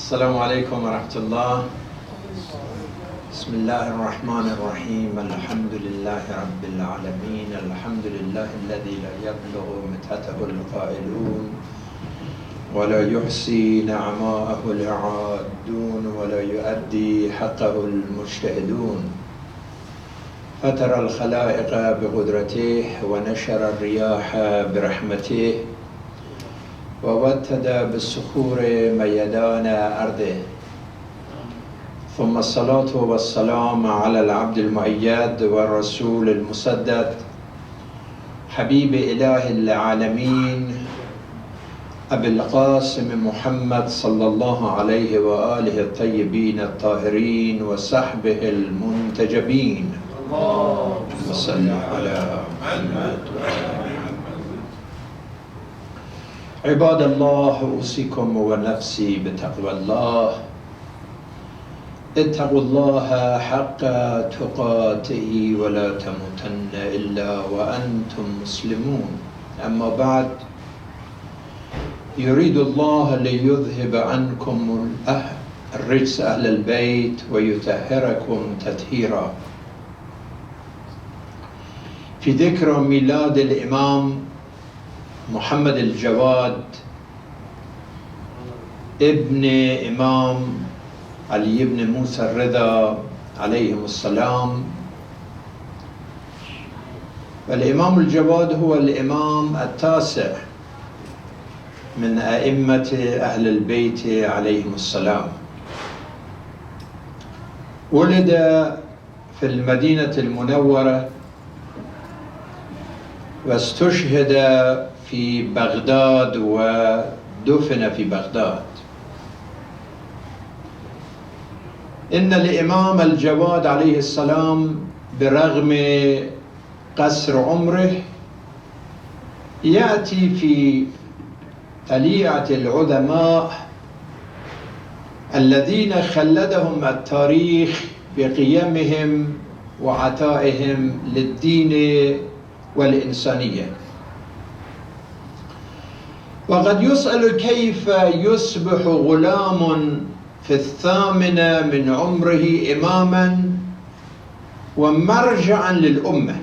السلام عليكم ورحمة الله. بسم الله الرحمن الرحيم. الحمد لله رب العالمين. الحمد لله الذي لا يبلغ مدحته القائلون ولا يحصي نعماءه العادون ولا يؤدي حقه المجتهدون. فتر الخلائق بقدرته ونشر الرياح برحمته ووتد بالصخور ميدان أرضه. ثم الصلاة والسلام على العبد المؤيد والرسول المسدد حبيب إله العالمين أبي القاسم محمد صلى الله عليه وآله الطيبين الطاهرين وصحبه المنتجبين. اللهم صل على محمد وعلى عباد الله، أوصيكم ونفسي بتقوى الله. اتقوا الله حق تقاته ولا تموتن إلا وأنتم مسلمون. أما بعد، يريد الله ليذهب عنكم الرجس أهل البيت ويطهركم تطهيرا. في ذكرى ميلاد الإمام محمد الجواد ابن إمام علي بن موسى الرضا عليهم السلام. والإمام الجواد هو الإمام التاسع من أئمة أهل البيت عليهم السلام. ولد في المدينة المنورة واستشهد في بغداد ودفن في بغداد. إن الإمام الجواد عليه السلام برغم قصر عمره يأتي في طليعة العظماء الذين خلدهم التاريخ بقيمهم وعطائهم للدين والإنسانية. وقد يسأل كيف يصبح غلام في الثامنة من عمره إماما ومرجعا للأمة.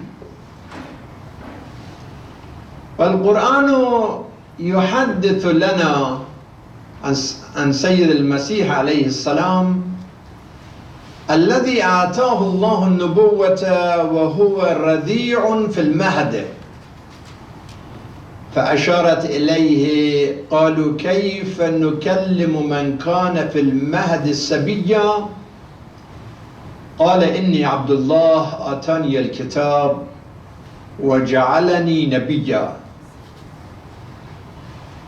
والقرآن يحدث لنا عن سيد المسيح عليه السلام الذي أعطاه الله النبوة وهو رضيع في المهد، فأشارت إليه قالوا كيف نكلم من كان في المهد صبيا؟ قال إني عبد الله آتاني الكتاب وجعلني نبيا.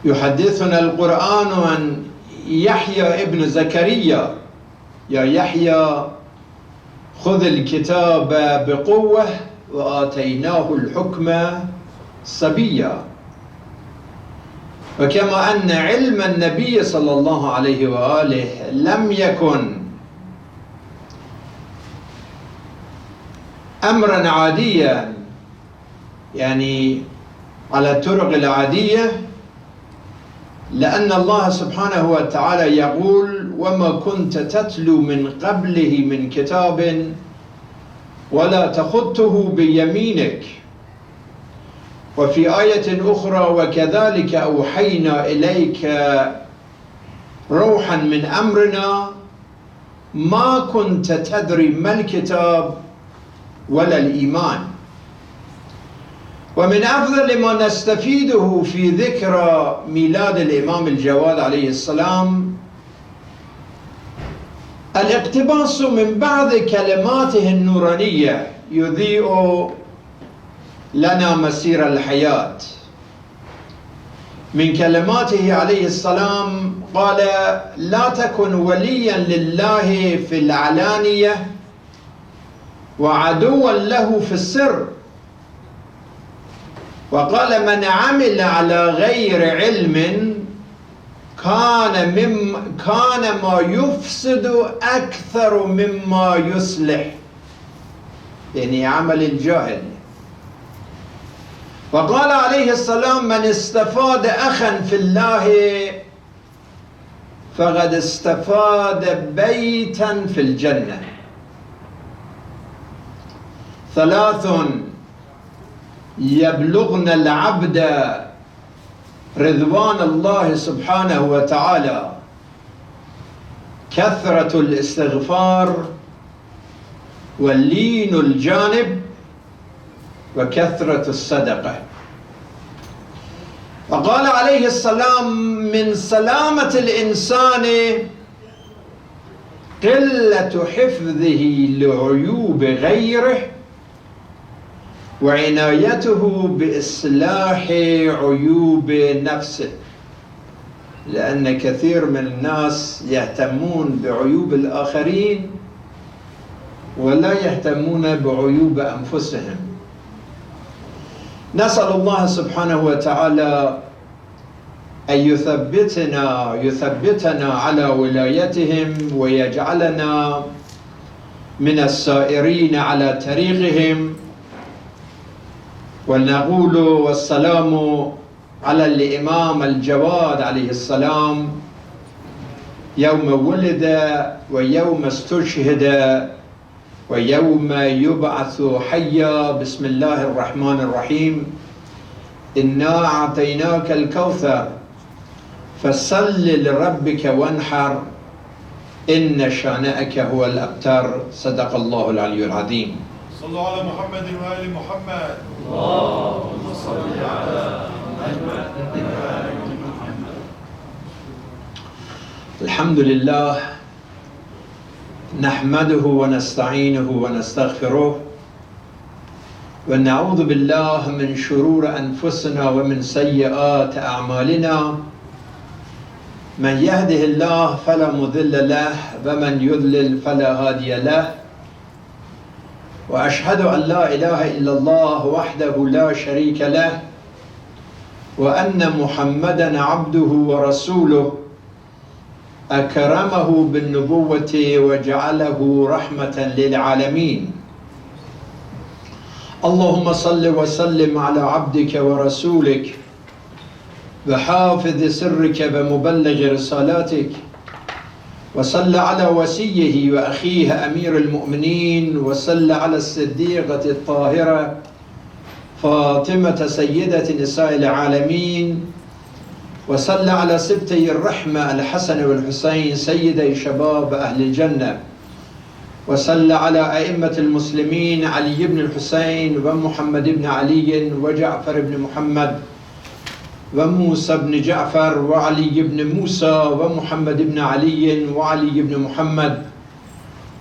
يحدثنا القرآن عن يحيى ابن زكريا: يا يحيى خذ الكتاب بقوة وآتيناه الحكم صبيا. وكما أن علم النبي صلى الله عليه وآله لم يكن أمرا عاديا، يعني على الطرق العادية، لأن الله سبحانه وتعالى يقول: وما كنت تتلو من قبله من كتاب ولا تخطه بيمينك. وفي آية أخرى: وكذلك أوحينا إليك روحا من أمرنا ما كنت تدري ما الكتاب ولا الإيمان. ومن أفضل ما نستفيده في ذكرى ميلاد الإمام الجواد عليه السلام الاقتباس من بعض كلماته النورانية يضيء لنا مسير الحياة. من كلماته عليه السلام قال: لا تكن وليا لله في العلانية وعدوا له في السر. وقال: من عمل على غير علم كان ما يفسد أكثر مما يصلح، يعني عمل الجاهل. وقال عليه السلام: من استفاد أخا في الله فقد استفاد بيتا في الجنة. 3 يبلغن العبد رضوان الله سبحانه وتعالى: كثرة الاستغفار، واللين الجانب، وكثرة الصدقة. وقال عليه السلام: من سلامة الإنسان قلة حفظه لعيوب غيره، وعنايته بإصلاح عيوب نفسه. لأن كثير من الناس يهتمون بعيوب الآخرين ولا يهتمون بعيوب أنفسهم. نسأل الله سبحانه وتعالى أن يثبتنا على ولايتهم، ويجعلنا من السائرين على طريقهم. ونقول والسلام على الإمام الجواد عليه السلام، يوم ولد ويوم استشهد ويوم يبعث حيا. بسم الله الرحمن الرحيم. إنا أعطيناك الكوثر فصل لربك وانحر إن شانئك هو الأبتر. صدق الله العلي العظيم. صلوا على محمد وآل محمد. اللهم صل على محمد وآل محمد. الحمد لله نحمده ونستعينه ونستغفره، ونعوذ بالله من شرور أنفسنا ومن سيئات أعمالنا. من يهده الله فلا مضل له، ومن يضلل فلا هادي له. وأشهد أن لا إله إلا الله وحده لا شريك له، وأن محمدا عبده ورسوله، أكرمه بالنبوة وجعله رحمة للعالمين. اللهم صل وسلم على عبدك ورسولك وحافظ سرك ومبلغ رسالاتك، وصل على وصيه وأخيه أمير المؤمنين، وصل على الصديقة الطاهرة فاطمة سيدة نساء العالمين، وصل على سبتي الرحمة الحسن والحسين سيدي شباب أهل الجنة، وصل على أئمة المسلمين علي بن الحسين ومحمد بن علي وجعفر بن محمد وموسى بن جعفر وعلي بن موسى ومحمد بن علي وعلي بن محمد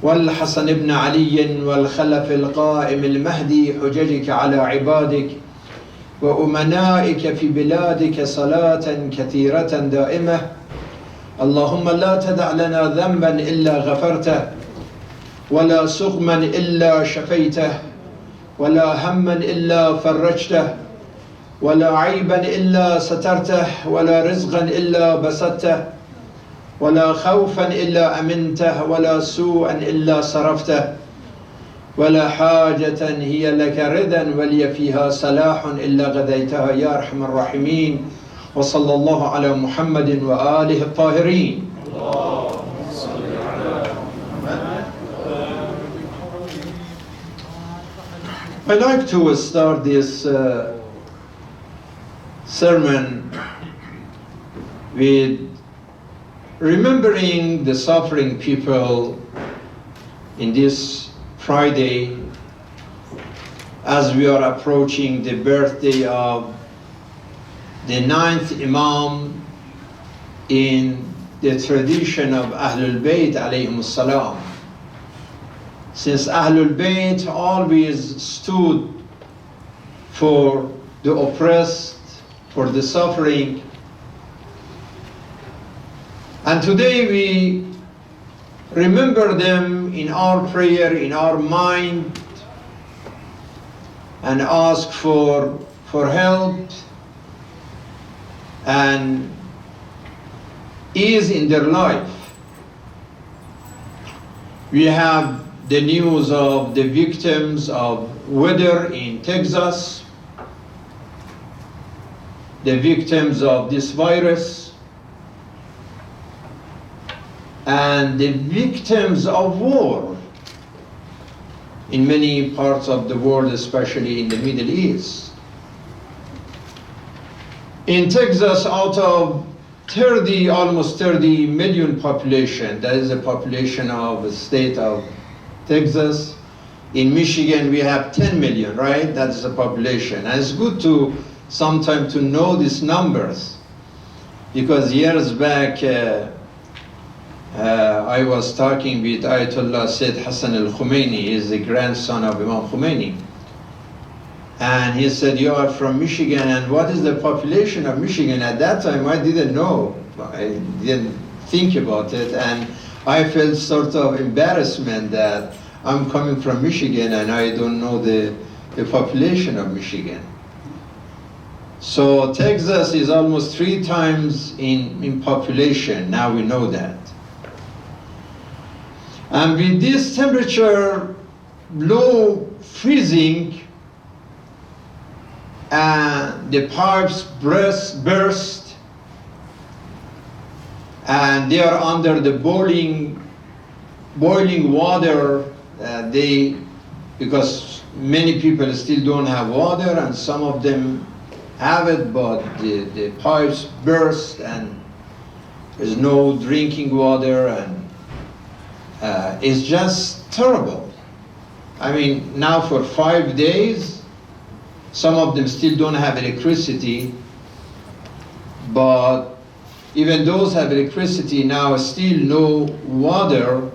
والحسن بن علي والخلف القائم المهدي، حججك على عبادك وأمنائك في بلادك صلاة كثيرة دائمة. اللهم لا تدع لنا ذنبا إلا غفرته، ولا سقما إلا شفيته، ولا هما إلا فرجته، ولا عيبا إلا سترته، ولا رزقا إلا بسطته، ولا خوفا إلا أمنته، ولا سوءا إلا صرفته، ولا حاجة هي لك رضا ولي فيها صلاح إلا قضيتها يا أرحم الراحمين. وصلى الله على محمد وآله الطاهرين. اللهم صل على محمد. I'd like to start this sermon with remembering the suffering people in this Friday as we are approaching the birthday of the 9th Imam in the tradition of Ahlul Bayt alayhim salam. Since Ahlul Bayt always stood for the oppressed, for the suffering. And today we remember them in our prayer, in our mind, and ask for help and ease in their life. We have the news of the victims of weather in Texas, the victims of this virus, and the victims of war in many parts of the world, especially in the Middle East. In Texas, out of almost 30 million population, that is the population of the state of Texas. In Michigan, we have 10 million, right? That's the population. And it's good to sometimes to know these numbers, because years back, I was talking with Ayatollah Sayyid Hassan al-Khomeini. He is the grandson of Imam Khomeini. And he said, you are from Michigan, and what is the population of Michigan? At that time, I didn't know. I didn't think about it, and I felt sort of embarrassment that I'm coming from Michigan and I don't know the population of Michigan. So Texas is almost 3 times in population. Now we know that. And with this temperature, low freezing, the pipes burst, and they are under the boiling water. Because many people still don't have water, and some of them have it, but the pipes burst and there's no drinking water, and it's just terrible. I mean, now for 5 days, some of them still don't have electricity, but even those have electricity now, still no water.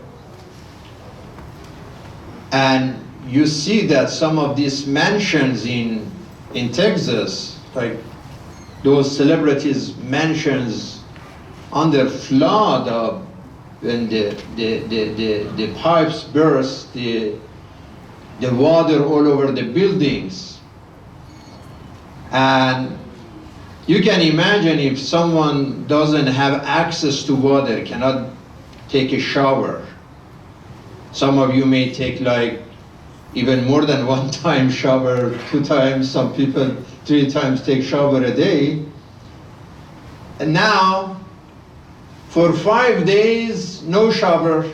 And you see that some of these mansions in Texas, like those celebrities' mansions, under flood of when the pipes burst, the water all over the buildings. And you can imagine if someone doesn't have access to water, cannot take a shower. Some of you may take like even more than 1 time shower, 2 times, some people 3 times take shower a day. And now, for 5 days, no shower,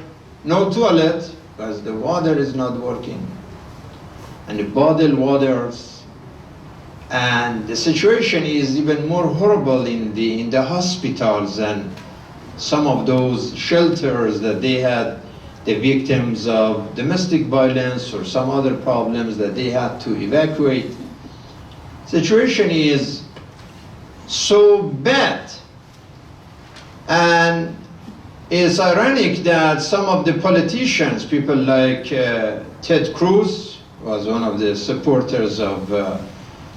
no toilet, because the water is not working. And the bottled waters. And the situation is even more horrible in the hospitals and some of those shelters that they had the victims of domestic violence or some other problems that they had to evacuate. Situation is so bad. And it's ironic that some of the politicians, people like Ted Cruz, was one of the supporters of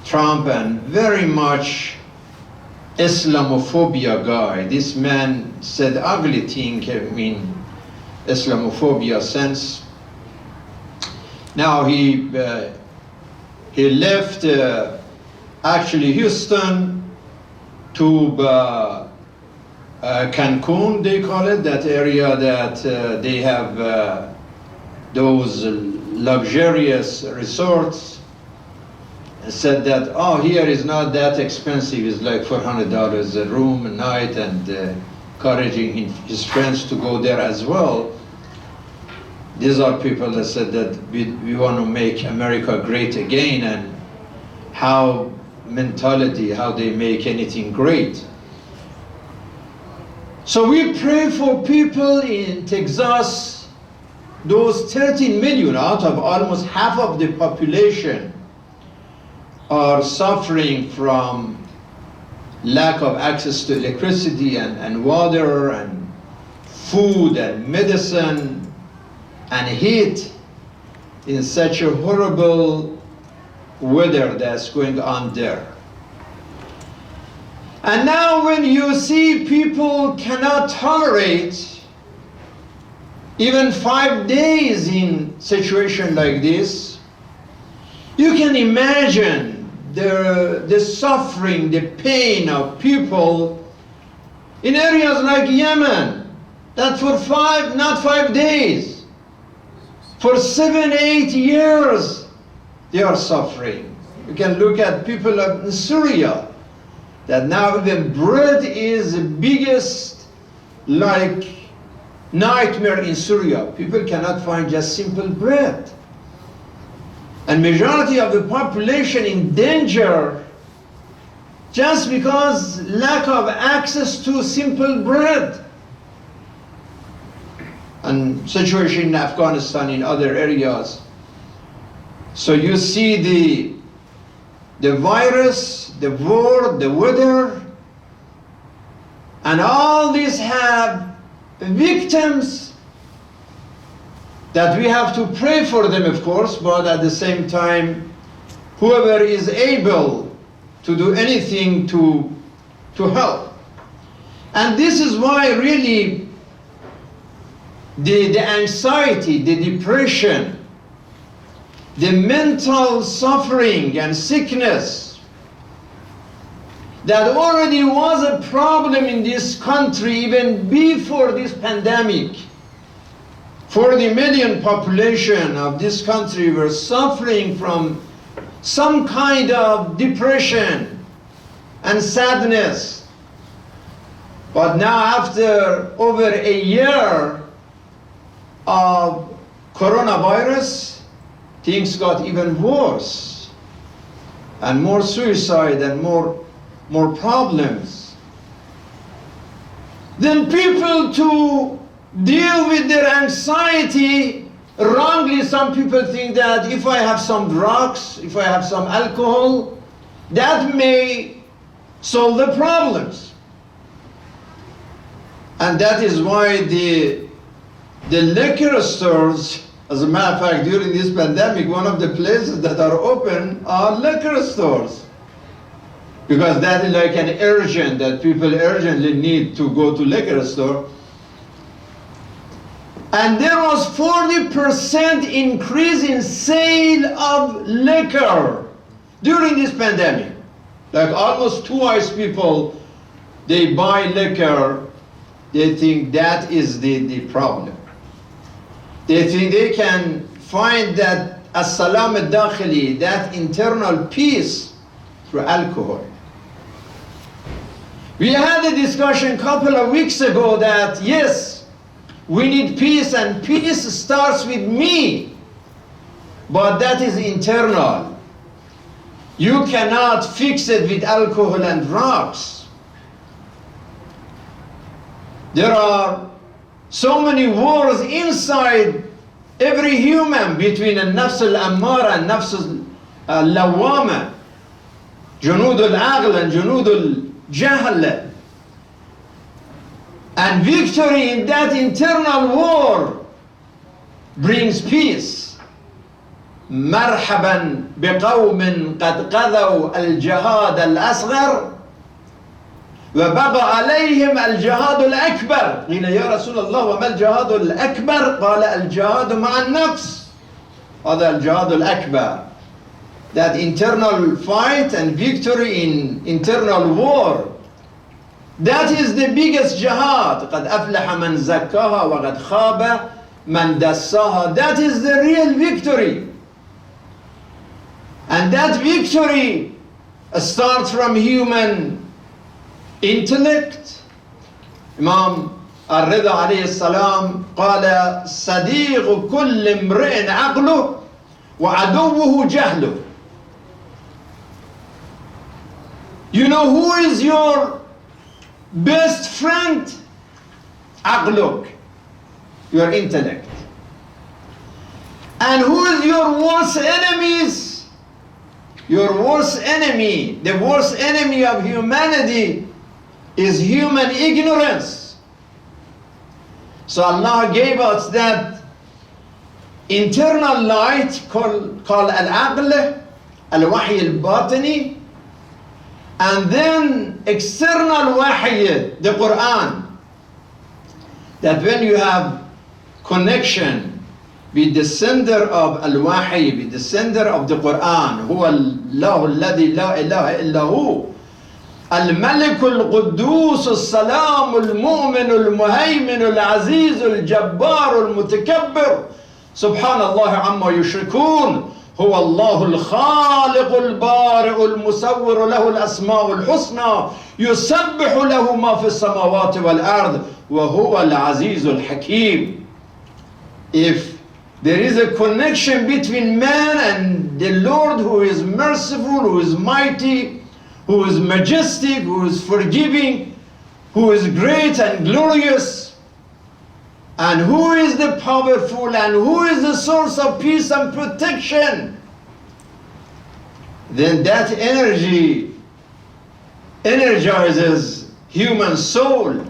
Trump and very much Islamophobia guy. This man said ugly thing in Islamophobia sense. Now he left actually Houston to Cancun, they call it, that area that they have those luxurious resorts, and said that, oh, here is not that expensive, it's like $400 a room a night, and encouraging his friends to go there as well. These are people that said that we want to make America great again, and how they make anything great. So we pray for people in Texas, those 13 million out of almost half of the population are suffering from lack of access to electricity and water and food and medicine and heat in such a horrible weather that's going on there. And now when you see people cannot tolerate even 5 days in situation like this, you can imagine the suffering, the pain of people in areas like Yemen, that for not 5 days, for 7, 8 years, they are suffering. You can look at people in Syria, that now even bread is the biggest, like nightmare in Syria. People cannot find just simple bread. And majority of the population in danger just because lack of access to simple bread. And situation in Afghanistan, in other areas. So you see the virus, the war, the weather, and all these have victims that we have to pray for them, of course, but at the same time, whoever is able to do anything to help. And this is why really the anxiety, the depression, the mental suffering and sickness that already was a problem in this country even before this pandemic. 40 million population of this country were suffering from some kind of depression and sadness. But now after over a year of coronavirus, things got even worse, and more suicide and more problems. Then people to deal with their anxiety, wrongly some people think that if I have some drugs, if I have some alcohol, that may solve the problems. And that is why the liquor stores, as a matter of fact, during this pandemic, one of the places that are open are liquor stores. Because that is like an urgent, that people urgently need to go to liquor store. And there was 40% increase in sale of liquor during this pandemic. Like almost twice people, they buy liquor, they think that is the problem. They think they can find that as-salam al-dakhili, that internal peace, through alcohol. We had a discussion a couple of weeks ago that yes, we need peace, and peace starts with me, but that is internal. You cannot fix it with alcohol and drugs. There are so many wars inside every human between al-nafs al-ammara and nafs al-lawwama, junud al-aql and junud al-jahl. And victory in that internal war brings peace. مرحبا بقوم قد قضوا الجهاد الأصغر وبقى عليهم الجهاد الأكبر. قيل يا رسول الله وما الجهاد الأكبر؟ قال الجهاد مع النفس. هذا الجهاد الأكبر. That internal fight and victory in internal war. That is the biggest jihad. قد أفلح من زكاها وقد خاب من دساها. That is the real victory. And that victory starts from human intellect. Imam الرضا عليه السلام قال صديق كل امرئ عقله وعدوه جهله. You know who is your best friend? عقلك, your intellect. And who is your worst enemies? Your worst enemy, the worst enemy of humanity is human ignorance. So Allah gave us that internal light called al-aql, al-wahy al-batini, and then external wahy, the Quran. That when you have connection with the sender of al-wahy, with the sender of the Quran, huwa Allahu alladhi la ilaha illa hu, al-malik al-quddus al-salam al-mu'min al-muhaymin al-aziz al-jabbar al-mutakabbir, subhanallah amma yushrikun, هو الله الخالق البارئ المصور له الأسماء الحسنى يسبح له ما في السماوات والأرض وهو العزيز الحكيم. If there is a connection between man and the Lord who is merciful, who is mighty, who is majestic, who is forgiving, who is great and glorious, and who is the powerful, and who is the source of peace and protection, then that energy energizes human soul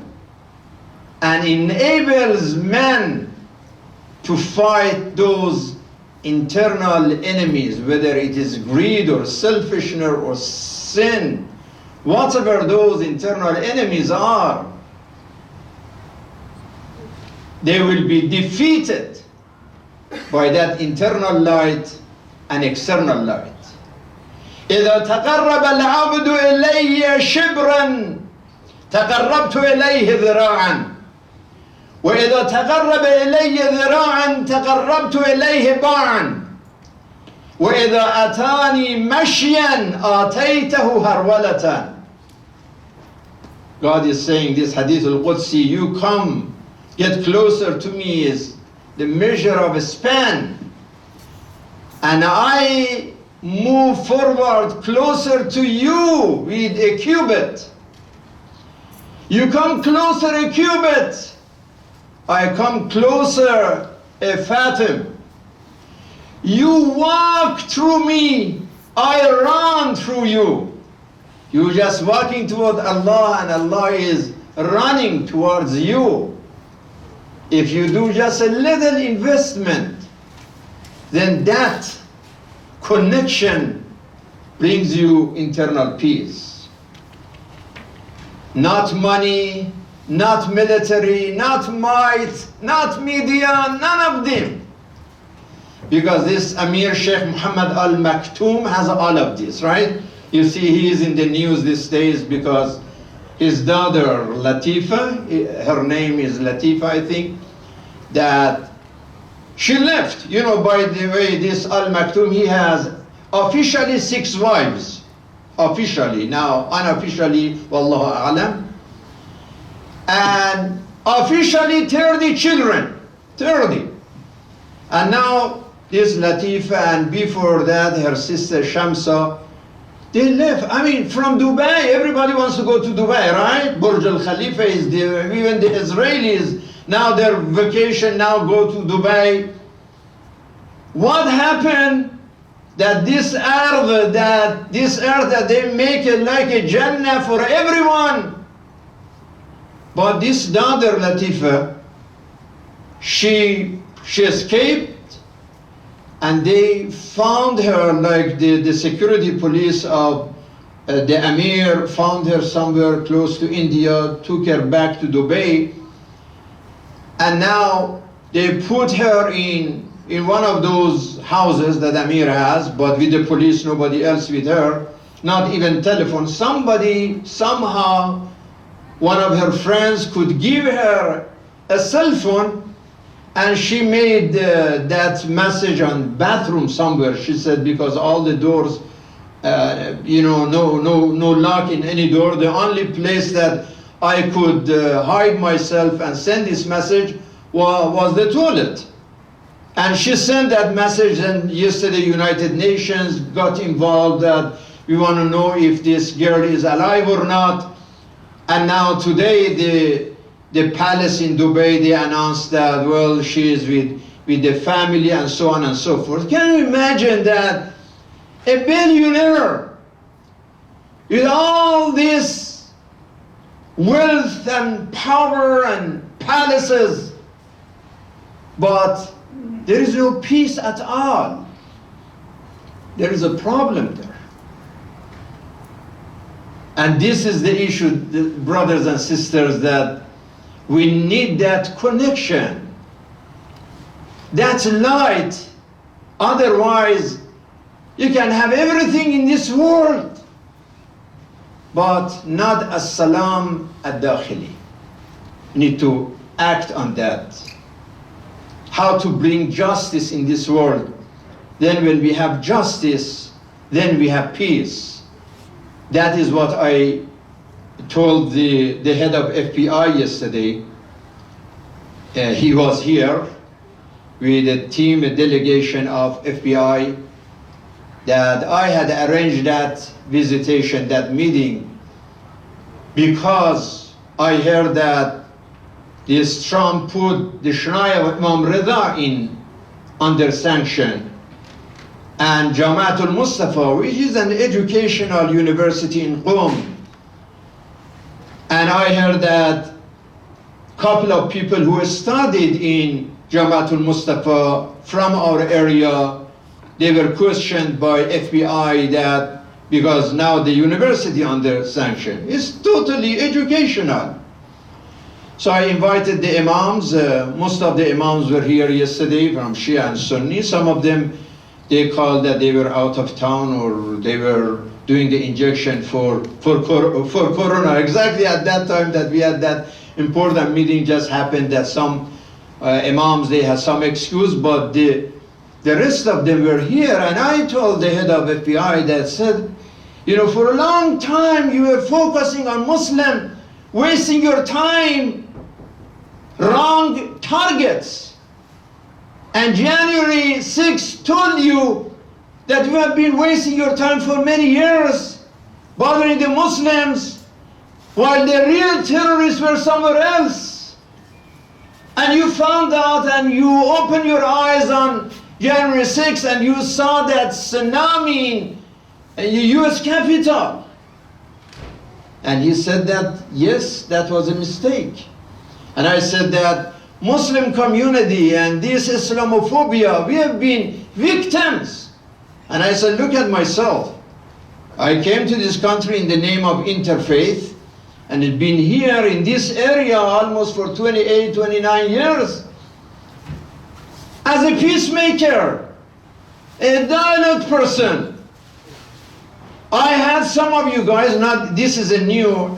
and enables man to fight those internal enemies, whether it is greed or selfishness or sin, whatever those internal enemies are, they will be defeated by that internal light and external light. إذا تقرب العبد إلي شبرا تقربت إليه ذراعا وإذا تقرب إلي ذراعا تقربت إليه باعا وإذا أتاني مشيا آتيته هرولة. God is saying this hadith al-Qudsi, you come, get closer to me is the measure of a span, and I move forward closer to you with a cubit. You come closer a cubit, I come closer a fathom. You walk through me, I run through you. You just walking toward Allah and Allah is running towards you. If you do just a little investment, then that connection brings you internal peace. Not money, not military, not might, not media, none of them. Because this Amir Sheikh Mohammed Al Maktoum has all of this, right? You see he is in the news these days because his daughter Latifa, her name is Latifa I think, that she left. You know, by the way, this Al Maktoum, he has officially 6 wives. Officially, now unofficially, Wallahu A'lam. And officially 30 children, 30. And now this Latifa, and before that her sister Shamsa, they left. I mean, from Dubai, everybody wants to go to Dubai, right? Burj Al Khalifa is there, even the Israelis, now their vacation now go to Dubai. What happened? That this earth that they make it like a Jannah for everyone. But this daughter Latifa, she escaped, and they found her, like the security police of the Amir found her somewhere close to India, took her back to Dubai, and now they put her in one of those houses that Amir has, but with the police, nobody else with her, not even telephone. Somebody, somehow, one of her friends could give her a cell phone, and she made that message on bathroom somewhere. She said, because all the doors, no lock in any door. The only place that I could hide myself and send this message was the toilet. And she sent that message, and yesterday United Nations got involved that we want to know if this girl is alive or not. And now today the palace in Dubai, they announced that, well, she is with the family and so on and so forth. Can you imagine that a billionaire with all this wealth and power and palaces, but there is no peace at all. There is a problem there. And this is the issue, brothers and sisters, that we need that connection, that light. Otherwise, you can have everything in this world, but not as-salam ad-dakhili. You need to act on that. How to bring justice in this world. then when we have justice, then we have peace. That is what I told the head of FBI yesterday. He was here with a team, a delegation of FBI, that I had arranged that visitation, that meeting, because I heard that this Trump put the shrine of Imam Rida under sanction, and Jamaat al-Mustafa, which is an educational university in Qom. And I heard that a couple of people who studied in Jamaat al-Mustafa from our area, they were questioned by FBI that because now the university under sanction is totally educational. So I invited the imams. Most of the imams were here yesterday from Shi'ia and Sunni. Some of them, they called that they were out of town or they were doing the injection for Corona. Exactly at that time that we had that important meeting, just happened that some imams, they had some excuse, but the rest of them were here. And I told the head of FBI that said, you know, for a long time you were focusing on Muslim, wasting your time, wrong targets. And January 6th told you that you have been wasting your time for many years, bothering the Muslims, while the real terrorists were somewhere else. And you found out and you opened your eyes on January 6th and you saw that tsunami in the US Capitol. And he said that, yes, that was a mistake. And I said that Muslim community and this Islamophobia, we have been victims. And I said, look at myself. I came to this country in the name of interfaith, and I've been here in this area almost for 28, 29 years. As a peacemaker, a dialogue person. I had some of you guys, this is a new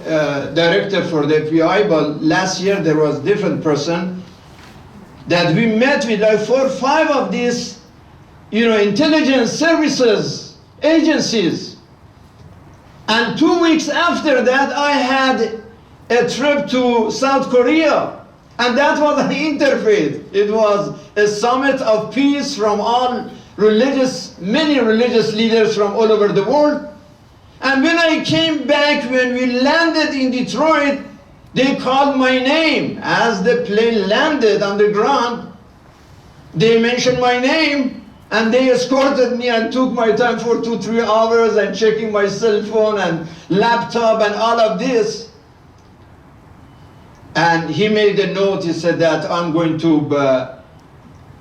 director for the FBI, but last year there was a different person that we met with, like 4 or 5 of these, intelligence services agencies. And 2 weeks after that, I had a trip to South Korea, and that was an interfaith. It was a summit of peace from all many religious leaders from all over the world. And when I came back, when we landed in Detroit, they called my name. As the plane landed on the ground, they mentioned my name, and they escorted me and took my time for 2-3 hours and checking my cell phone and laptop and all of this. And he made a note, he said that I'm going to,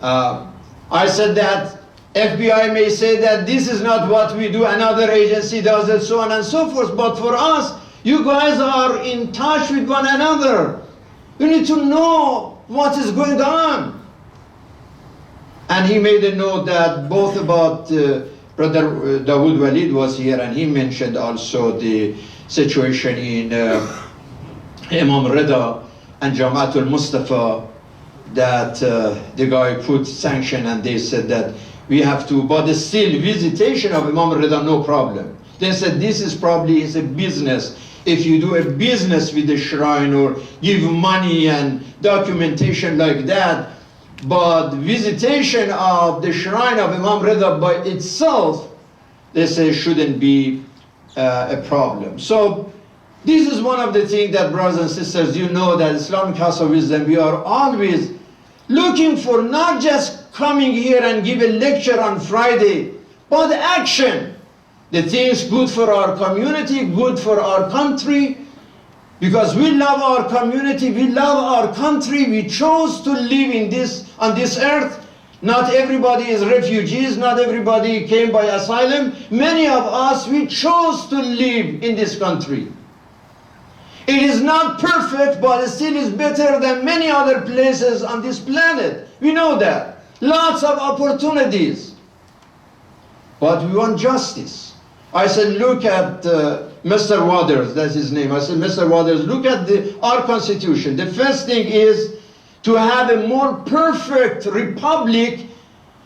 I said that FBI may say that this is not what we do, another agency does it, so on and so forth. But for us, you guys are in touch with one another. You need to know what is going on. And he made a note that both about Brother Dawood Walid was here, and he mentioned also the situation in Imam Rida and Jamaat al-Mustafa, that the guy put sanction, and they said that we have to, but still visitation of Imam Rida, no problem. They said this is probably a business. If you do a business with the shrine or give money and documentation like that, but visitation of the shrine of Imam Rida by itself, they say shouldn't be a problem. So this is one of the things that, brothers and sisters, you know that Islamic House of Wisdom, we are always looking for not just coming here and give a lecture on Friday, but action. The things good for our community, good for our country, because we love our community, we love our country, we chose to live on this earth. Not everybody is refugees, not everybody came by asylum. Many of us, we chose to live in this country. It is not perfect, but it still is better than many other places on this planet. We know that. Lots of opportunities. But we want justice. I said, look at Mr. Waters, that's his name. I said, Mr. Waters, look at our Constitution. The first thing is to have a more perfect republic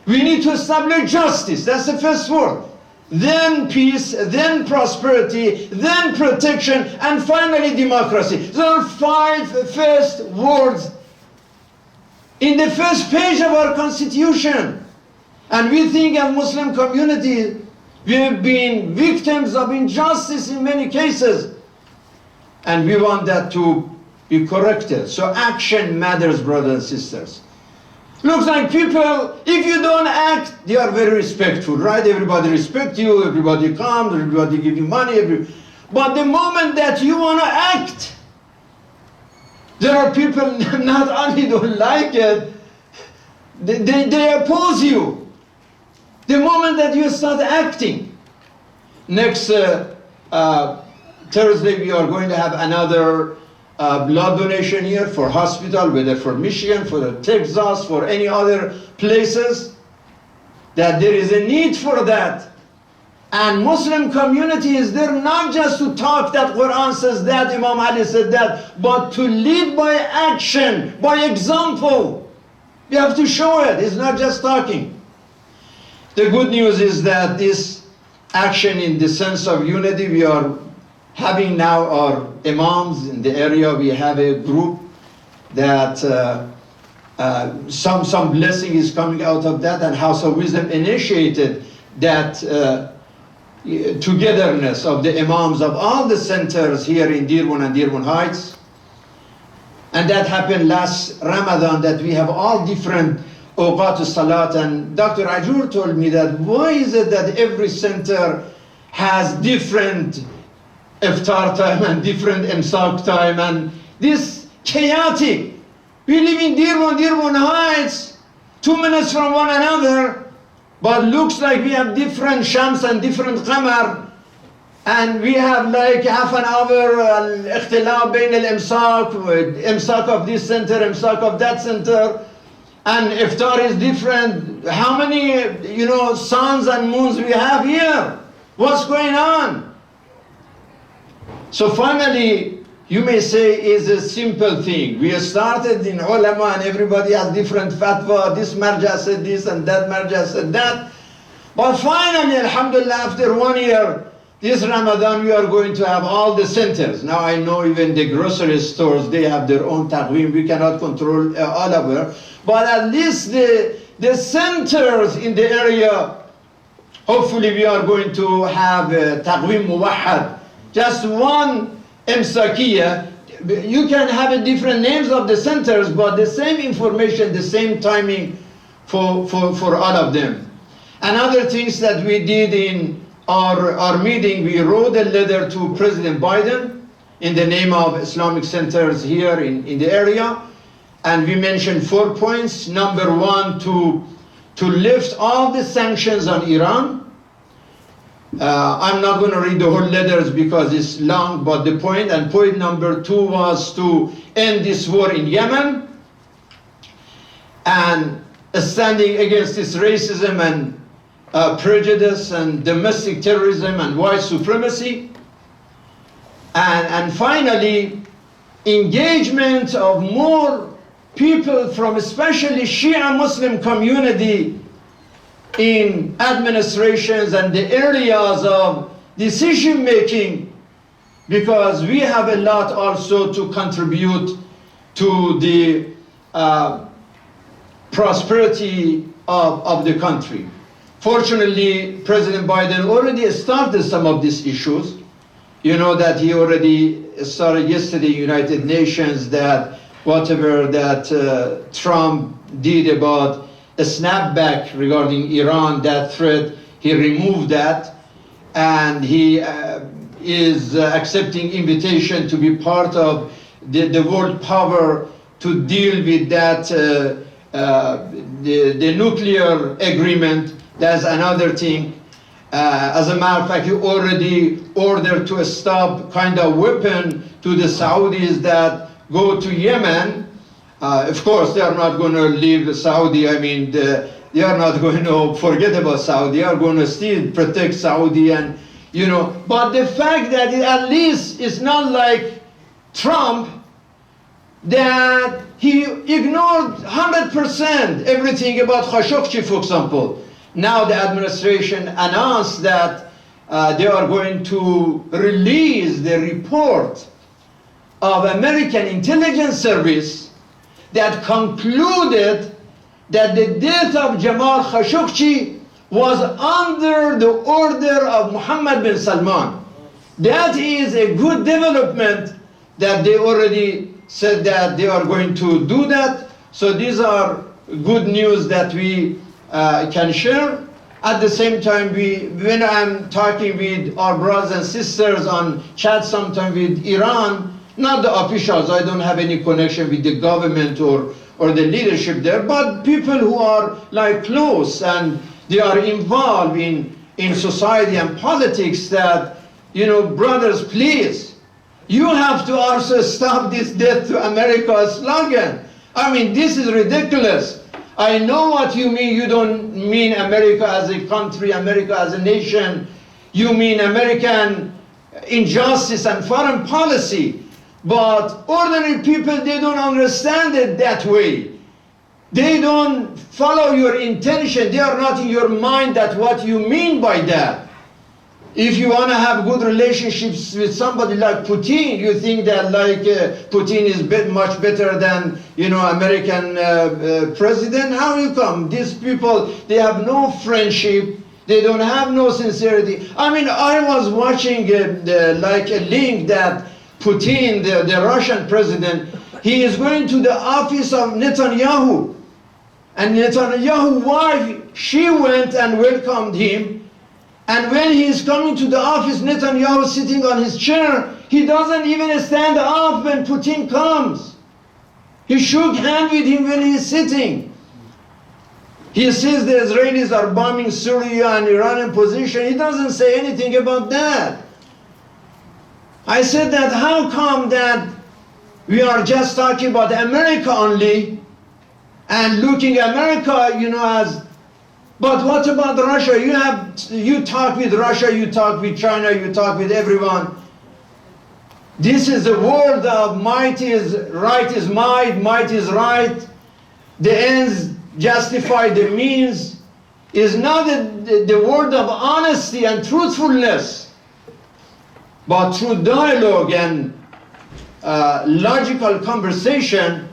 We need to establish justice. That's the first word. Then peace, then prosperity, then protection, and finally democracy. There are 5 first words in the first page of our constitution. And we think as Muslim community, we have been victims of injustice in many cases. And we want that to be corrected. So action matters, brothers and sisters. Looks like people, if you don't act, they are very respectful, right? Everybody respects you, everybody comes, everybody gives you money. But the moment that you want to act, there are people not only don't like it, they oppose you. The moment that you start acting. Next Thursday we are going to have another blood donation here for hospital, whether for Michigan, for Texas, for any other places, that there is a need for that. And Muslim community is there not just to talk that Quran says that, Imam Ali said that, but to lead by action, by example. We have to show it, it's not just talking. The good news is that this action in the sense of unity, we are having now our imams in the area. We have a group that some blessing is coming out of that, and House of Wisdom initiated that togetherness of the imams of all the centers here in Dearborn and Dearborn Heights. And that happened last Ramadan, that we have all different awqat salat. And Dr. Ajur told me that why is it that every center has different iftar time and different imsak time, and this chaotic. We live in Dearborn Heights, 2 minutes from one another, but looks like we have different shams and different qamar, and we have like half an hour al-ikhtilaf bain al-imsak of this center, imsak of that center, and iftar is different. How many, suns and moons we have here? What's going on? So finally, you may say it's a simple thing. We started in ulama and everybody has different fatwa. This marja said this and that marja said that. But finally, alhamdulillah, after 1 year, this Ramadan, we are going to have all the centers. Now I know even the grocery stores, they have their own taqweem. We cannot control all of it. But at least the centers in the area, hopefully we are going to have taqweem muwahhad. Just one imsakiyah. You can have different names of the centers, but the same information, the same timing for all of them. Another things that we did in our meeting, we wrote a letter to President Biden in the name of Islamic centers here in the area. And we mentioned 4 points. Number 1, to lift all the sanctions on Iran. I'm not going to read the whole letters because it's long, but the point, and point number 2 was to end this war in Yemen and standing against this racism and prejudice and domestic terrorism and white supremacy. And finally, engagement of more people from especially Shia Muslim community in administrations and the areas of decision making, because we have a lot also to contribute to the prosperity of the country. Fortunately, President Biden already started some of these issues. You know that he already started yesterday in United Nations that whatever that Trump did about a snapback regarding Iran, that threat, he removed that, and he is accepting invitation to be part of the world power to deal with that, the nuclear agreement. That's another thing. As a matter of fact, he already ordered to stop kind of weapon to the Saudis that go to Yemen. Of course, they are not going to leave Saudi. I mean, they are not going to forget about Saudi. They are going to still protect Saudi, and but the fact that at least it's not like Trump that he ignored 100% everything about Khashoggi, for example. Now the administration announced that they are going to release the report of American intelligence service that concluded that the death of Jamal Khashoggi was under the order of Mohammed bin Salman. That is a good development that they already said that they are going to do that. So these are good news that we can share. At the same time, when I'm talking with our brothers and sisters on chat sometimes with Iran, not the officials, I don't have any connection with the government or the leadership there, but people who are like close and they are involved in society and politics that, you know, brothers, please, you have to also stop this death to America slogan. I mean, this is ridiculous. I know what you mean. You don't mean America as a country, America as a nation. You mean American injustice and foreign policy. But ordinary people, they don't understand it that way. They don't follow your intention. They are not in your mind that what you mean by that. If you want to have good relationships with somebody like Putin, you think that like Putin is much better than, you know, American president. How you come? These people, they have no friendship. They don't have no sincerity. I mean, I was watching like a link that Putin, the Russian president, he is going to the office of Netanyahu. And Netanyahu's wife, she went and welcomed him. And when he is coming to the office, Netanyahu is sitting on his chair. He doesn't even stand up when Putin comes. He shook hands with him when he is sitting. He says the Israelis are bombing Syria and Iranian position. He doesn't say anything about that. I said that how come that we are just talking about America only and looking America, you know, as, but what about Russia? You talk with Russia, you talk with China, you talk with everyone. This is the world of might is right is might is right. The ends justify the means. Is not the word of honesty and truthfulness. But through dialogue and logical conversation,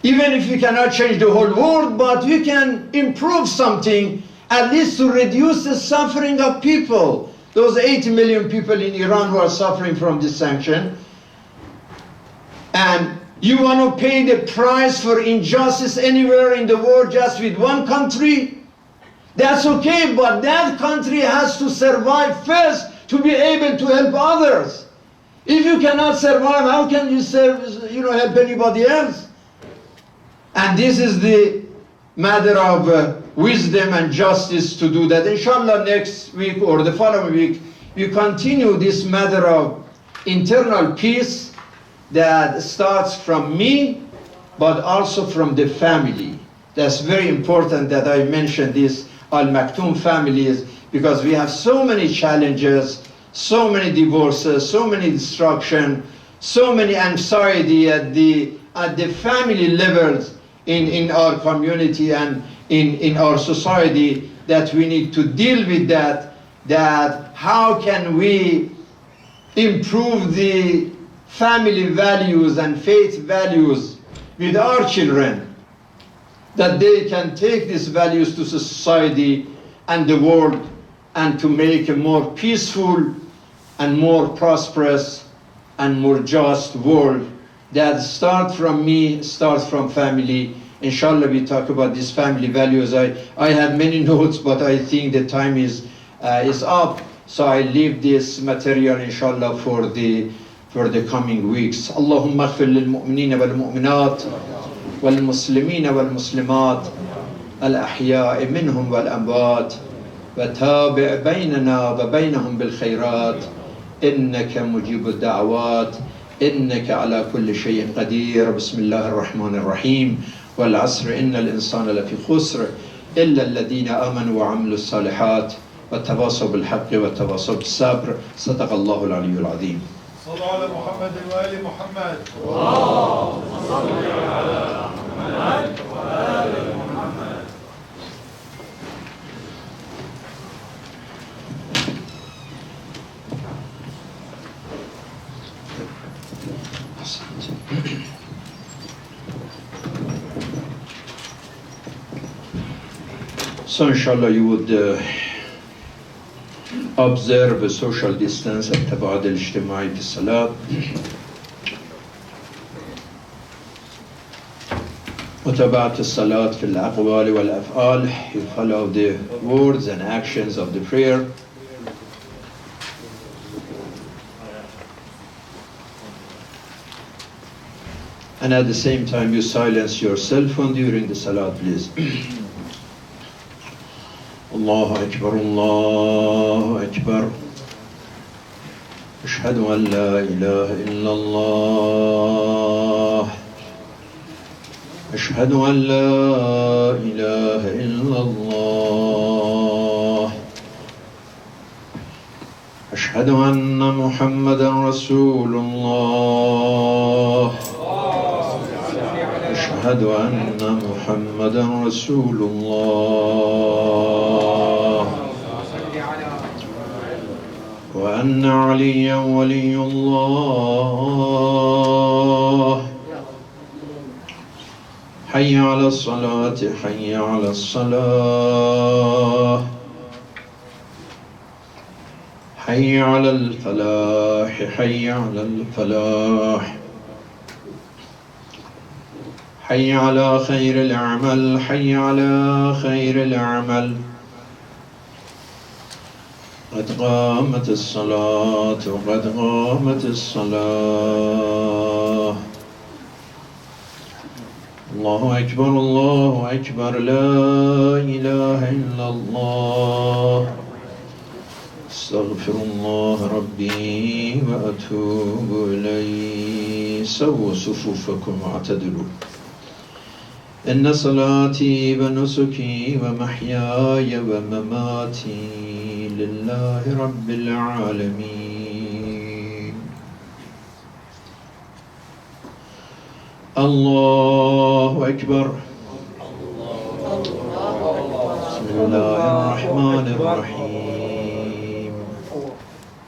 even if you cannot change the whole world, but you can improve something, at least to reduce the suffering of people. Those 80 million people in Iran who are suffering from this sanction. And you want to pay the price for injustice anywhere in the world just with one country? That's okay, but that country has to survive first to be able to help others. If you cannot survive, how can you help anybody else? And this is the matter of wisdom and justice to do that. Inshallah, next week or the following week, we continue this matter of internal peace that starts from me, but also from the family. That's very important that I mention this Al Maktoum families, because we have so many challenges, so many divorces, so many destruction, so many anxiety at the family levels in our community and in our society, that we need to deal with that how can we improve the family values and faith values with our children, that they can take these values to society and the world, and to make a more peaceful and more prosperous and more just world that starts from me, starts from family. Inshallah, we talk about these family values. I have many notes, but I think the time is up. So I leave this material, inshallah, for the coming weeks. Allahumma ighfir lil mu'minina wal mu'minat wal muslimina wal muslimat al ahya'i minhum wal amwat wa tabi' baynana wa baynahum bil khairat innaka mujibud da'awat innaka ala kulli shay'in qadir. Bismillahir rahmanir rahim. wal 'asr innal insana lafi khusr illa alladhina amanu wa 'amilus salihat wa tawasaw bil haqqi wa tawasaw bis sabr. Sadaqallahu al-'aliyyul 'azim. صلوا على محمد وآل محمد. اللهم صل على محمد وآل محمد. So inshallah you would observe a social distance التباعد الاجتماعي في الصلاة. متابعة الصلاة في الأقوال والأفعال. You follow the words and actions of the prayer. And at the same time you silence your cell phone during the salat, please. الله أكبر الله أكبر أشهد أن لا إله إلا الله أشهد أن لا إله إلا الله أشهد أن محمدا رسول الله أشهد أن محمدا رسول الله وأن عليا ولي الله حي على الصلاة حي على الصلاة حي على الفلاح حي على الفلاح حي على خير العمل حي على خير العمل قد قامت الصلاة قد قامت الصلاة الله أكبر الله أكبر لا إله إلا الله استغفر الله ربي وأتوب إليه سووا صفوفكم واعتدلوا إن صلاتي ونسكي ومحياي ومماتي لله رب العالمين الله أكبر بسم الله الرحمن الرحيم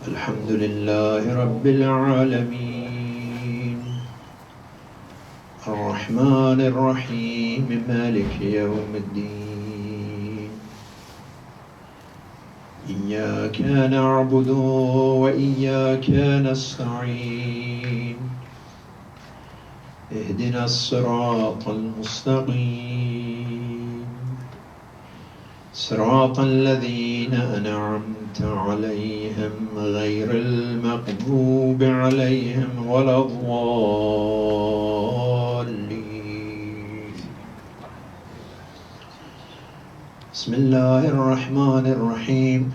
الحمد لله رب العالمين الرحمن الرحيم مالك يوم الدين إياك نعبد وإياك نستعين اهدنا الصراط المستقيم صراط الذين أنعمت عليهم غير المغضوب عليهم ولا الضالين بسم الله الرحمن الرحيم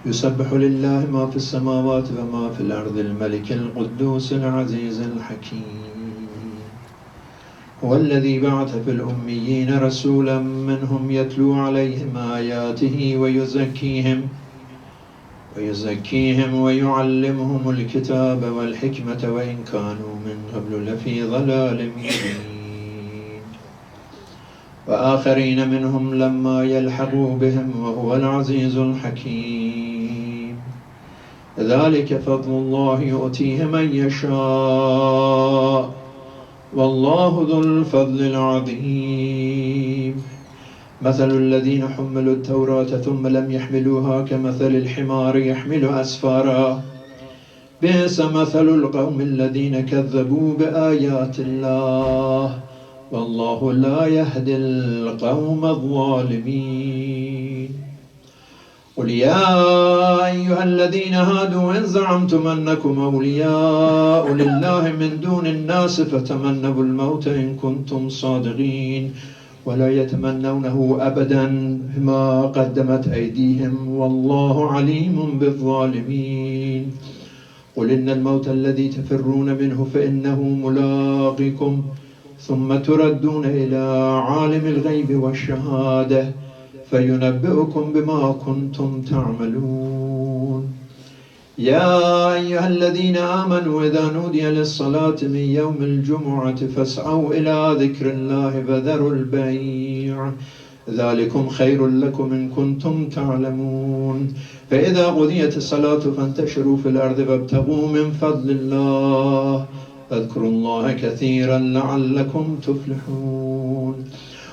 يسبح لله ما في السماوات وما في الأرض الملك القدوس العزيز الحكيم هو الذي بعث في الأميين رسولا منهم يتلو عليهم آياته ويزكيهم ويعلمهم الكتاب والحكمة وإن كانوا من قبل لفي ضلال مبين وآخرين منهم لما يلحقوا بهم وهو العزيز الحكيم ذلك فضل الله يؤتيه من يشاء والله ذو الفضل العظيم مثل الذين حملوا التوراة ثم لم يحملوها كمثل الحمار يحمل أسفارا بئس مثل القوم الذين كذبوا بآيات الله والله لا يهدي القوم الظالمين قل يا أيها الذين هادوا إن زعمتم أنكم أولياء لله من دون الناس فتمنوا الموت إن كنتم صادقين ولا يتمنونه أبدا بما قدمت أيديهم والله عليم بالظالمين قل إن الموت الذي تفرون منه فإنه ملاقكم ثم تردون إلى عالم الغيب والشهادة فينبئكم بما كنتم تعملون يا أيها الذين آمنوا إذا نودي للصلاة من يوم الجمعة فاسعوا إلى ذكر الله وذروا البيع ذلكم خير لكم إن كنتم تعلمون فإذا قضيت الصلاة فانتشروا في الأرض وابتغوا من فضل الله واذكروا الله كثيرا لعلكم تفلحون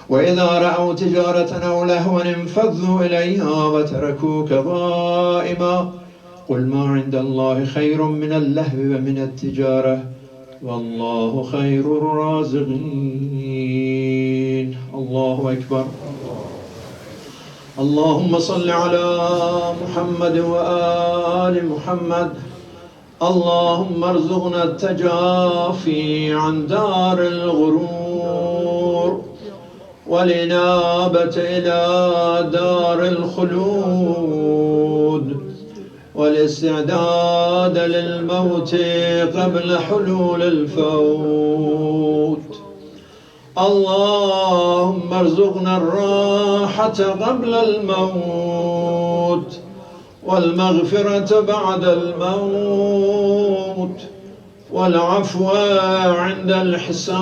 وإذا رأوا تجارة أو لهوا انفضوا إليها وتركوك قائما قل ما عند الله خير من اللهو ومن التجارة والله خير الرازقين. الله أكبر. اللهم صل على محمد وآل محمد. اللهم ارزقنا التجافي عن دار الغرور والإنابة إلى دار الخلود والاستعداد للموت قبل حلول الفوت. اللهم ارزقنا الراحة قبل الموت والمغفرة بعد الموت والعفو عند الحساب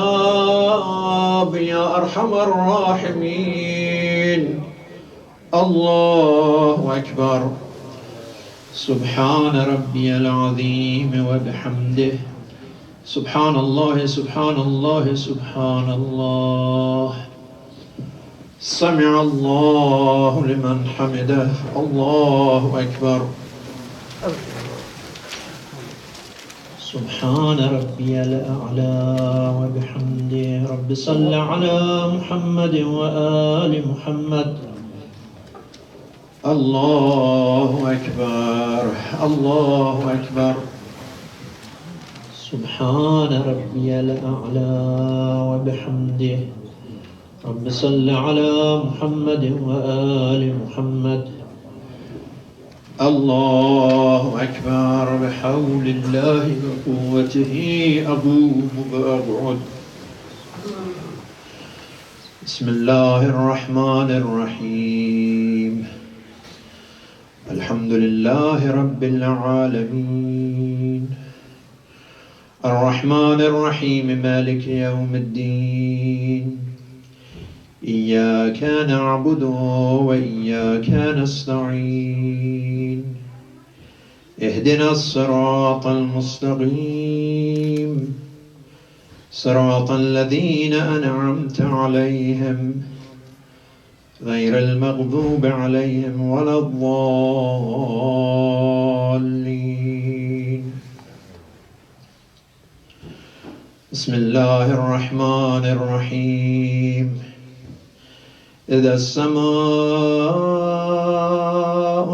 يا أرحم الراحمين. الله أكبر. سبحان ربي العظيم وبحمده سبحان الله سبحان الله سبحان الله. سمع الله لمن حمده. الله أكبر. سبحان ربي الأعلى وبحمده. رب صل على محمد وآل محمد. الله أكبر. الله أكبر. سبحان ربي الأعلى وبحمده. رب صل على محمد وآل محمد. الله أكبر. بحول الله وقوته أقوم وأقعد. بسم الله الرحمن الرحيم. الحمد لله رب العالمين الرحمن الرحيم مالك يوم الدين إياك نعبد وإياك نستعين اهدنا الصراط المستقيم صراط الذين أنعمت عليهم غير المغضوب عليهم ولا الضالين. بسم الله الرحمن الرحيم. إذا السماء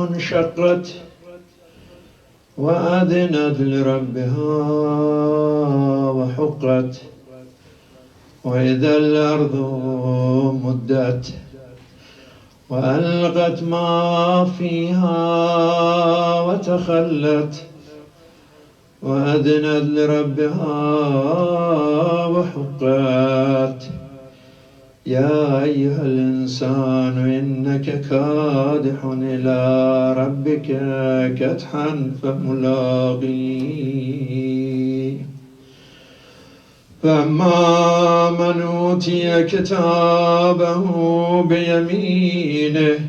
انشقت وأذنت لربها وحقت وإذا الأرض مدت وألقت ما فيها وتخلت وأذنت لربها وحقت. يا أيها الإنسان إنك كادح إلى ربك كدحا فملاقيه. فأما من أوتي كتابه بيمينه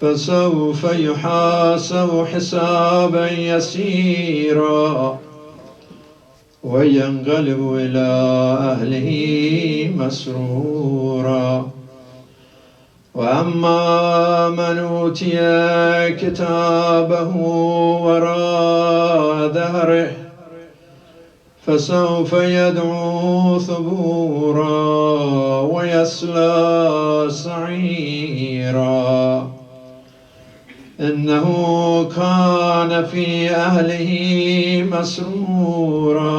فسوف يحاسب حسابا يسيرا وينقلب إلى أهله مسرورا. وأما من أوتي كتابه وراء ظهره فسوف يدعو ثبورا ويصلى سعيرا إنه كان في أهله مسرورا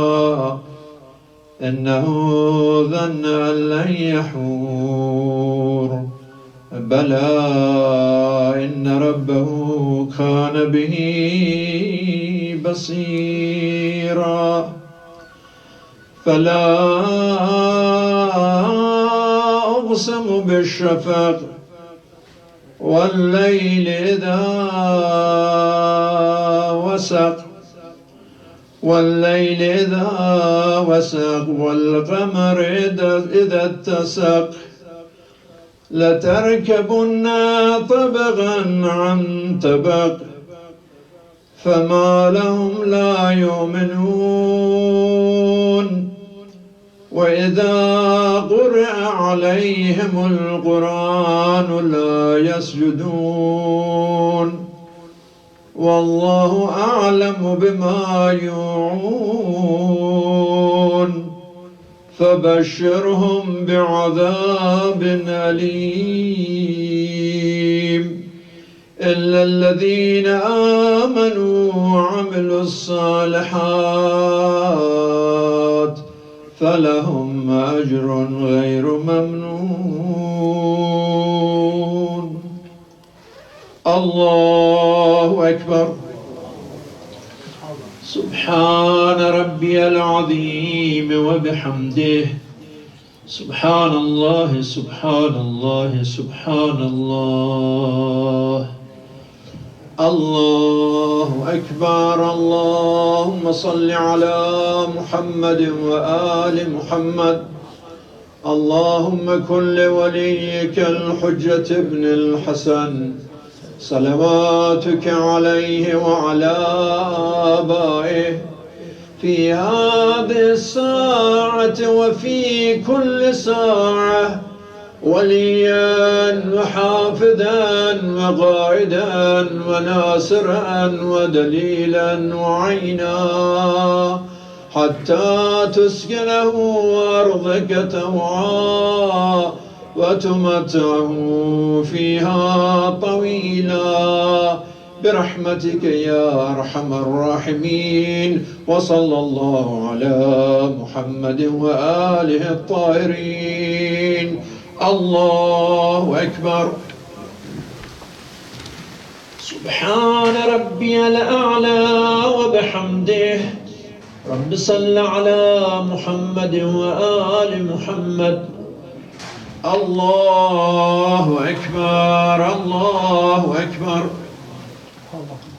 إنه ظن أن لن يحور بلى إن ربه كان به بصيرا. فلا أقسم بالشفق والليل إذا وسق والليل إذا وسق والقمر إذا اتسق لتركبن طبقا عن طبق فما لهم لا يؤمنون وإذا قرئ عليهم القرآن لا يسجدون والله أعلم بما يوعون فبشرهم بعذاب أليم إلا الذين آمنوا وعملوا الصالحات فلهم أجر غير ممنون. الله أكبر. سبحان ربي العظيم وبحمده سبحان الله سبحان الله سبحان الله. الله أكبر. اللهم صل على محمد وآل محمد. اللهم كن لوليك الحجة ابن الحسن صلواتك عليه وعلى آبائه في هذه الساعة وفي كل ساعة وليا وحافظا وقائدا وناصرا ودليلا وعينا حتى تسكنه أرضك طوعا وتمتعه فيها طويلا برحمتك يا أرحم الراحمين. وصلى الله على محمد وآله الطاهرين. الله أكبر. سبحان ربي الأعلى وبحمده. رب صل على محمد وآل محمد. الله أكبر. الله أكبر.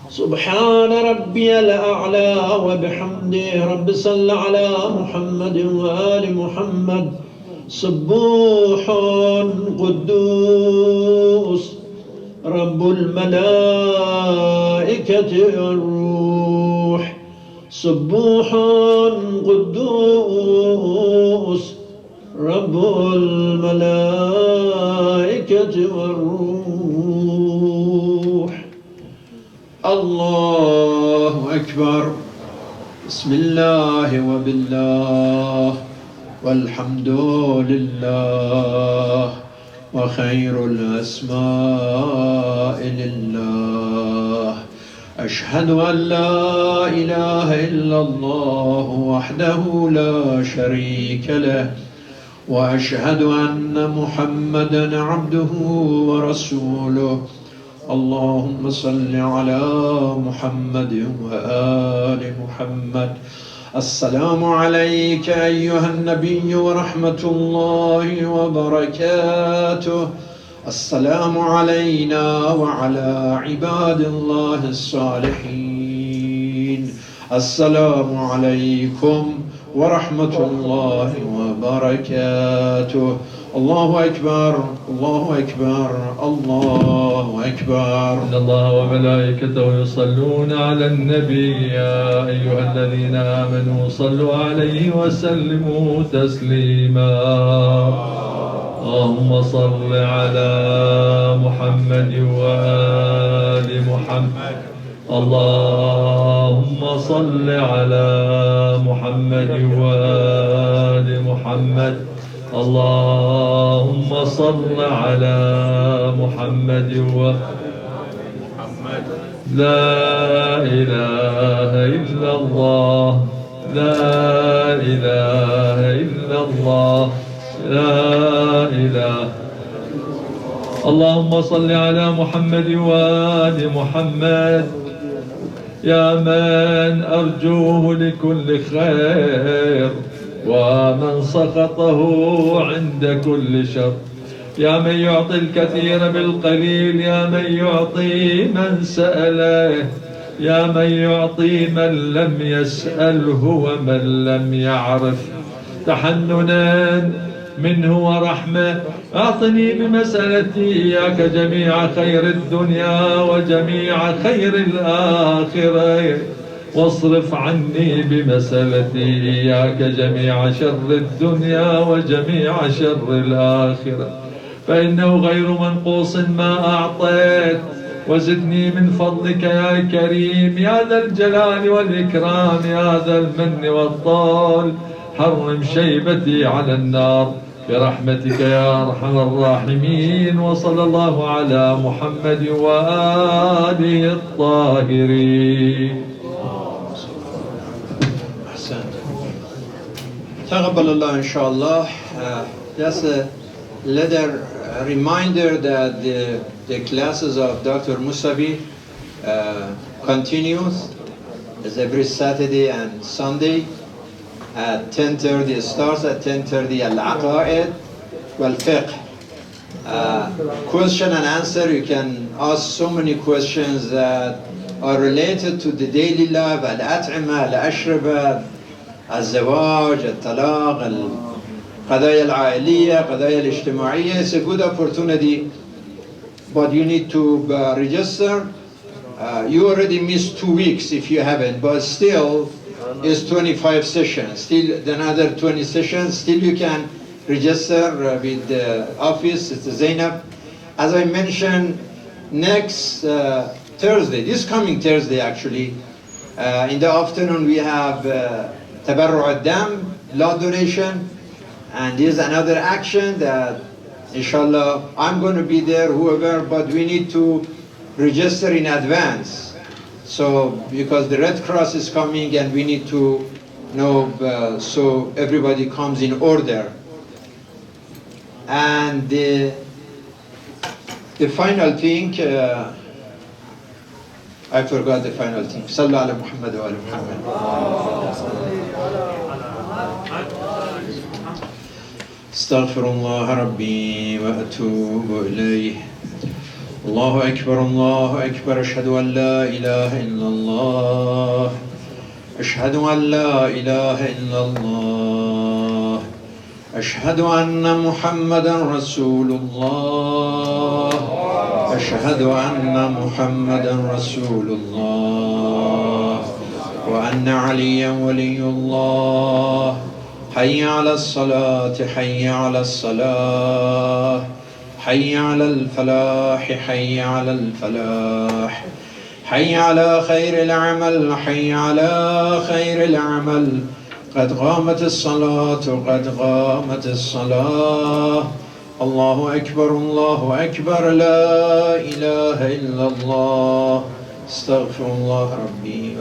سبحان ربي الأعلى وبحمده. رب صل على محمد وآل محمد. سبوح قدوس رب الملائكة والروح. سبوح قدوس رب الملائكة والروح. الله أكبر. بسم الله وبالله والحمد لله وخير الأسماء لله. أشهد أن لا إله إلا الله وحده لا شريك له وأشهد أن محمدًا عبده ورسوله. اللهم صل على محمد وآل محمد. السلام عليك أيها النبي ورحمة الله وبركاته. السلام علينا وعلى عباد الله الصالحين. السلام عليكم ورحمة الله وبركاته. الله أكبر. الله أكبر. الله أكبر. إن الله وملائكته يصلون على النبي يا أيها الذين آمنوا صلوا عليه وسلموا تسليما. اللهم صل على محمد وآل محمد. اللهم صل على محمد وآل محمد. اللهم صل على محمد ومحمد. لا إله إلا الله. لا إله إلا الله. لا إله. اللهم صل على محمد وآل محمد. يا من أرجوه لكل خير ومن سخطه عند كل شر. يا من يعطي الكثير بالقليل. يا من يعطي من سأله. يا من يعطي من لم يسأله ومن لم يعرف تحننا منه ورحمة أعطني بمسألتي إياك جميع خير الدنيا وجميع خير الآخرة واصرف عني بمسألتي إياك جميع شر الدنيا وجميع شر الآخرة فإنه غير منقوص ما أعطيت وزدني من فضلك يا كريم يا ذا الجلال والإكرام يا ذا المن والطول حرم شيبتي على النار برحمتك يا أرحم الراحمين وصلى الله على محمد وآله الطاهرين. تقبل الله inshallah. Just a little reminder that the classes of Dr. Musabi continues as every Saturday and Sunday at 10:30. It starts at 10:30. Al-Aqa'id wal-Fiqh. Question and answer. You can ask so many questions that are related to the daily life. Al-At'ima, Al-Ashriba, الزواج، الطلاق، القضايا العائلية، قضايا الاجتماعية. It's a good opportunity, but you need to register. You already missed 2 weeks if you haven't, but still it's 25 sessions. Still another 20 sessions. Still you can register with the office. It's Zainab. As I mentioned, next Thursday, this coming Thursday actually, in the afternoon we have Tabarru' al-Dam, blood donation, and there's another action that inshallah I'm going to be there, whoever, but we need to register in advance. So because the Red Cross is coming and we need to know, so everybody comes in order. And the final thing, I forgot the final thing. Sallu ala Muhammad wa ala Muhammad. Astaghfirullah Rabbi wa atubu ilayh. Allahu Akbar, Allahu Akbar. Ashhadu an la ilaha illallah. Ashhadu an la ilaha illallah. Ashhadu anna Muhammadan Rasulullah. أشهد أن محمدا رسول الله وأن عليا ولي الله. حي على الصلاة حي على الصلاة حي على الفلاح حي على الفلاح حي على خير العمل حي على خير العمل. قد قامت الصلاة قد قامت الصلاة. الله أكبر الله أكبر. لا إله إلا الله. استغفر الله ربي